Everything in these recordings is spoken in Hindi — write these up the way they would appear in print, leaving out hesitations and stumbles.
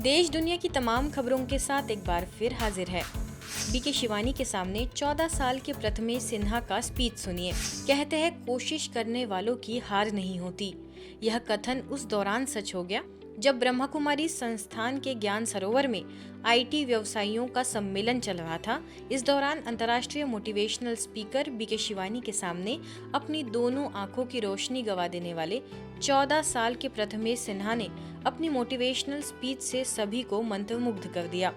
देश दुनिया की तमाम खबरों के साथ एक बार फिर हाजिर है बीके शिवानी के सामने 14 साल के प्रथमेश सिन्हा का स्पीच सुनिए। कहते हैं कोशिश करने वालों की हार नहीं होती। यह कथन उस दौरान सच हो गया जब ब्रह्मा कुमारी संस्थान के ज्ञान सरोवर में आईटी व्यवसायियों का सम्मेलन चल रहा था। इस दौरान अंतर्राष्ट्रीय मोटिवेशनल स्पीकर बीके शिवानी के सामने अपनी दोनों आंखों की रोशनी गंवा देने वाले 14 साल के प्रथमेश सिन्हा ने अपनी मोटिवेशनल स्पीच से सभी को मंत्रमुग्ध कर दिया।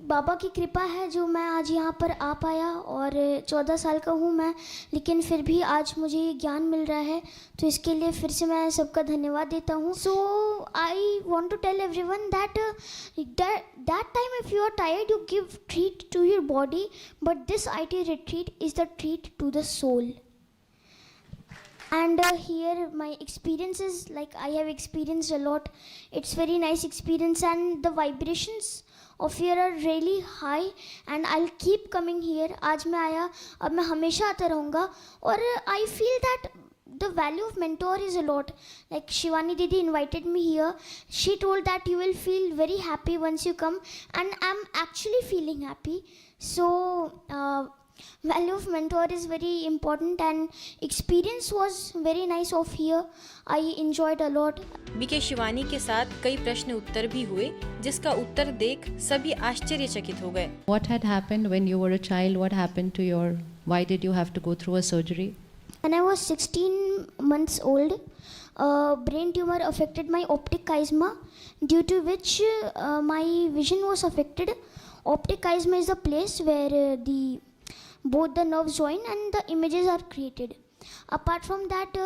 बाबा की कृपा है जो मैं आज यहाँ पर आ पाया और 14 साल का हूँ मैं, लेकिन फिर भी आज मुझे ये ज्ञान मिल रहा है, तो इसके लिए फिर से मैं सबका धन्यवाद देता हूँ। So I want to tell everyone that time if you are tired you give treat to your body, but this IT retreat is the treat to the soul. And here my experiences, like I have experienced a lot. It's very nice experience and the vibrations of here are really high and I'll keep coming here. आज मैं आया, अब मैं हमेशा आता रहूँगा और I feel that the value of mentor is a lot. Like Shivani Didi invited me here. She told that you will feel very happy once you come, and I'm actually feeling happy. So value of mentor is very important and experience was very nice of here. I enjoyed a lot. BK Shivani के साथ कई प्रश्न उत्तर भी हुए, जिसका उत्तर देख सभी आश्चर्यचकित हो गए। What had happened when you were a child? What happened to your? Why did you have to go through a surgery? When I was 16 months old, brain tumor affected my optic chiasma, due to which my vision was affected. Optic chiasma is the place where both the nerves join and the images are created. Apart from that,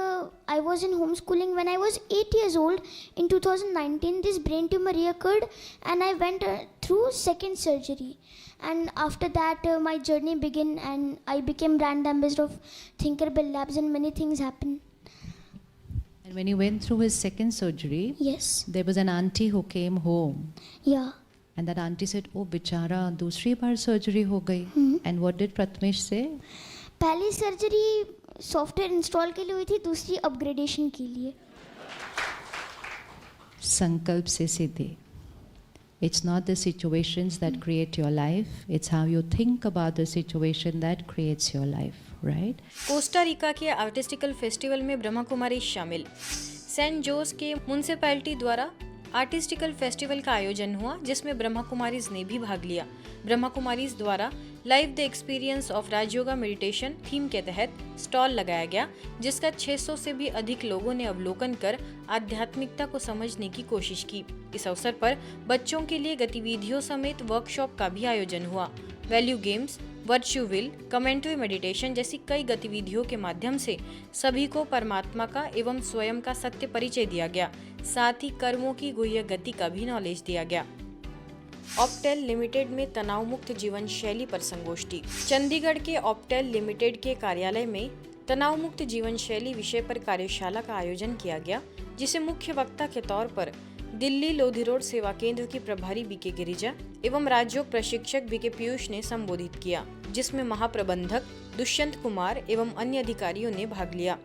I was in homeschooling. When I was 8 years old in 2019, this brain tumor reoccurred and I went through second surgery. And after that, my journey began and I became brand ambassador of Thinkerbell Labs and many things happened. And when you went through his second surgery, Yes. there was an auntie who came home. Yeah. And that auntie said, "Oh, बिचारा दूसरी बार surgery हो गई." And what did Prathamesh say? पहली सर्जरी सॉफ्टवेयर इंस्टॉल के लिए हुई थी, दूसरी अपग्रेडेशन के लिए। संकल्प से सिद्धि. It's not the situations that create your life. It's how you think about the situation that creates your life, right? Costa Rica के आर्टिस्टिकल फेस्टिवल में ब्रह्मा कुमारी शामिल। सेंट जोस के म्युनिसिपैलिटी द्वारा आर्टिस्टिकल फेस्टिवल का आयोजन हुआ, जिसमें ब्रह्मा कुमारीज ने भी भाग लिया। ब्रह्मा कुमारीज द्वारा live the experience of Rajyoga meditation theme के तहत स्टॉल लगाया गया, जिसका 600 से भी अधिक लोगों ने अवलोकन कर आध्यात्मिकता को समझने की कोशिश की। इस अवसर पर बच्चों के लिए गतिविधियों समेत वर्कशॉप का भी आयोजन हुआ। Value games, virtual will, commentary meditation जैसी कई गतिविधियों के माध्यम से सभी को परमात्मा का एवं स्वयं का सत्य परिचय दिया गया। साथ ही कर्मों की गुह्य गति का भी नॉलेज दिया गया। ऑप्टेल लिमिटेड में तनाव मुक्त जीवन शैली पर संगोष्ठी। चंडीगढ़ के ऑप्टेल लिमिटेड के कार्यालय में तनाव मुक्त जीवन शैली विषय पर कार्यशाला का आयोजन किया गया, जिसे मुख्य वक्ता के तौर पर दिल्ली लोधी रोड सेवा केंद्र की प्रभारी बीके गिरिजा एवं राजयोग प्रशिक्षक बीके पीयूष ने संबोधित किया, जिसमें महाप्रबंधक दुष्यंत कुमार एवं अन्य अधिकारियों ने भाग लिया।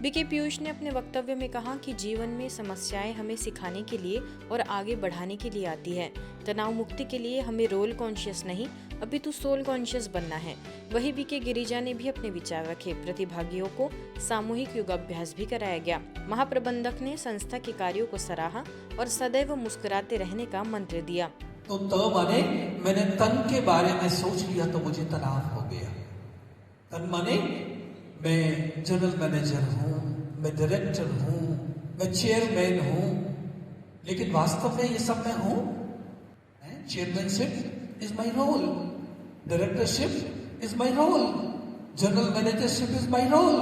बीके पीयूष ने अपने वक्तव्य में कहा कि जीवन में समस्याएं हमें सिखाने के लिए और आगे बढ़ाने के लिए आती है। तनाव मुक्ति के लिए हमें रोल कॉन्शियस नहीं अपितु सोल कॉन्शियस बनना है। वही बीके गिरिजा ने भी अपने विचार रखे। प्रतिभागियों को सामूहिक योगाभ्यास भी कराया गया। महाप्रबंधक ने संस्था के कार्यों को सराहा और सदैव मुस्कुराते रहने का मंत्र दिया। तो माने मैंने तन के बारे में सोच लिया तो मुझे तनाव हो गया। तन माने मैं जनरल मैनेजर हूँ, मैं डायरेक्टर हूँ, मैं चेयरमैन हूँ, लेकिन वास्तव में ये सब मैं हूँ। Chairmanship is my role, directorship is my role, general managership is my role,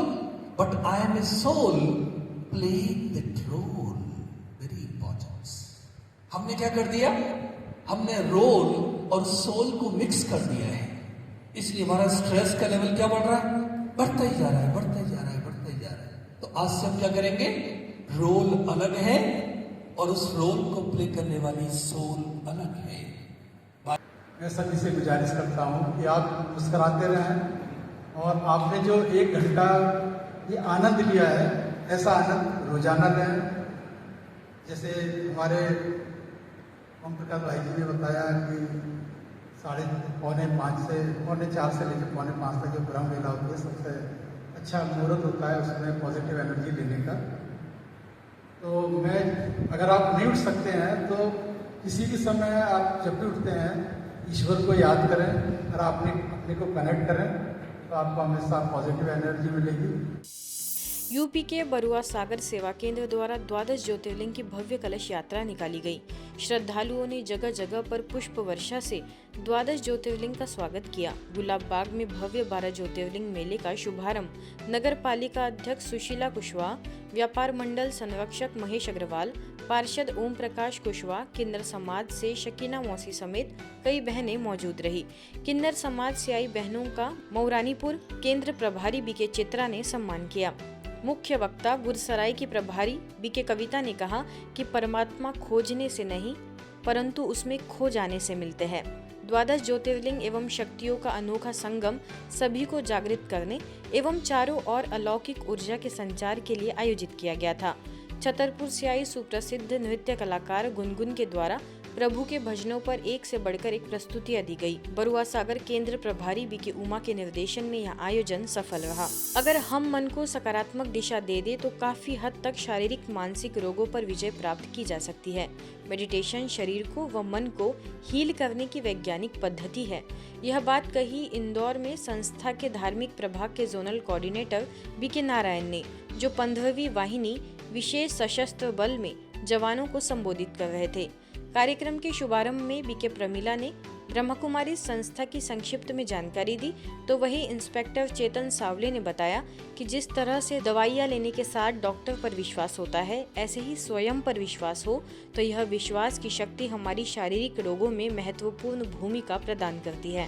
but I am a soul playing that role. Very important. हमने क्या कर दिया? हमने रोल और सोल को मिक्स कर दिया है, इसलिए हमारा स्ट्रेस का लेवल क्या बढ़ रहा है? बढ़ता ही जा रहा है, बढ़ता ही जा रहा है, बढ़ता ही जा रहा है। तो आज से हम क्या करेंगे? रोल अलग है और उस रोल को प्ले करने वाली सोल अलग है। मैं सभी से गुजारिश करता हूँ कि आप मुस्कुराते रहें और आपने जो 1 घंटा ये आनंद लिया है, ऐसा आनंद रोजाना लें। जैसे हमारे ओम प्रकाश भाई जी ने बताया कि 4:45 से 4:45 से लेकर 4:45 तक जो ब्रह्म लीला होती है सबसे अच्छा मुहूर्त होता है उसमें पॉजिटिव एनर्जी लेने का। तो मैं अगर आप नहीं उठ सकते हैं तो किसी भी समय आप जब भी उठते हैं ईश्वर को याद करें और अपने को कनेक्ट करें तो आपको हमेशा पॉजिटिव एनर्जी मिलेगी। यूपी के बरुआ सागर सेवा केंद्र द्वारा 12 ज्योतिर्लिंग की भव्य कलश यात्रा निकाली गई। श्रद्धालुओं ने जगह जगह पर पुष्प वर्षा से 12 ज्योतिर्लिंग का स्वागत किया। गुलाब बाग में भव्य 12 ज्योतिर्लिंग मेले का शुभारंभ नगर पालिका अध्यक्ष सुशीला कुशवाहा, व्यापार मंडल संरक्षक महेश अग्रवाल, पार्षद ओम प्रकाश कुशवाहा, किन्नर समाज से शकीना मौसी समेत कई बहनें मौजूद रही। किन्नर समाज से आई बहनों का मौरानीपुर केंद्र प्रभारी बीके चित्रा ने सम्मान किया। मुख्य वक्ता गुरसराय की प्रभारी बीके कविता ने कहा कि परमात्मा खोजने से नहीं परंतु उसमें खो जाने से मिलते हैं। 12 ज्योतिर्लिंग एवं शक्तियों का अनोखा संगम सभी को जागृत करने एवं चारों ओर अलौकिक ऊर्जा के संचार के लिए आयोजित किया गया था। छतरपुर से आई सुप्रसिद्ध नृत्य कलाकार गुनगुन के द्वारा प्रभु के भजनों पर एक से बढ़कर एक प्रस्तुतियां दी गई। बरुआ सागर केंद्र प्रभारी बीके उमा के निर्देशन में यह आयोजन सफल रहा। अगर हम मन को सकारात्मक दिशा दे दे तो काफी हद तक शारीरिक मानसिक रोगों पर विजय प्राप्त की जा सकती है। मेडिटेशन शरीर को व मन को हील करने की वैज्ञानिक पद्धति है। यह बात कही इंदौर में संस्था के धार्मिक प्रभाग के जोनल कोऑर्डिनेटर बीके नारायण ने, जो 15वीं वाहिनी विशेष सशस्त्र बल में जवानों को संबोधित कर रहे थे। कार्यक्रम के शुभारंभ में बीके प्रमिला ने ब्रह्मकुमारी संस्था की संक्षिप्त में जानकारी दी, तो वही इंस्पेक्टर चेतन सावले ने बताया कि जिस तरह से दवाइयां लेने के साथ डॉक्टर पर विश्वास होता है, ऐसे ही स्वयं पर विश्वास हो तो यह विश्वास की शक्ति हमारी शारीरिक रोगों में महत्वपूर्ण भूमिका प्रदान करती है।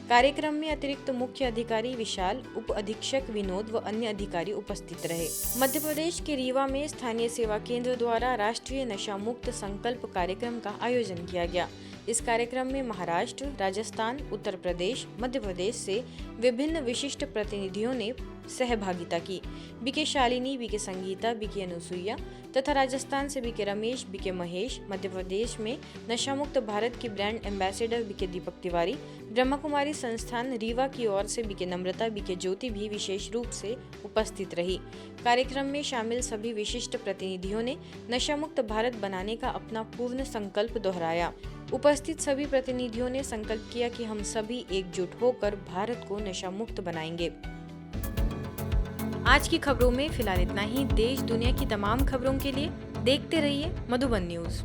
कार्यक्रम में अतिरिक्त मुख्य अधिकारी विशाल, उप अधीक्षक विनोद व अन्य अधिकारी उपस्थित रहे। मध्य प्रदेश के रीवा में स्थानीय सेवा केंद्र द्वारा राष्ट्रीय नशा मुक्त संकल्प कार्यक्रम का आयोजन किया गया। इस कार्यक्रम में महाराष्ट्र, राजस्थान, उत्तर प्रदेश, मध्य प्रदेश से विभिन्न विशिष्ट प्रतिनिधियों ने सहभागिता की। BK Shalini, BK Sangeeta, BK Anusuiya तथा राजस्थान से बीके रमेश, बीके महेश, मध्य प्रदेश में नशा मुक्त भारत की brand ambassador BK Deepak Tiwari, Brahmakumari संस्थान रीवा की ओर से बीके नम्रता, बीके ज्योति भी विशेष रूप से उपस्थित रही। कार्यक्रम में शामिल सभी विशिष्ट प्रतिनिधियों ने नशा मुक्त भारत बनाने का अपना पूर्ण संकल्प दोहराया। उपस्थित सभी प्रतिनिधियों ने संकल्प किया कि हम सभी एकजुट होकर भारत को नशा मुक्त बनाएंगे। आज की खबरों में फिलहाल इतना ही। देश दुनिया की तमाम खबरों के लिए देखते रहिए मधुबन न्यूज।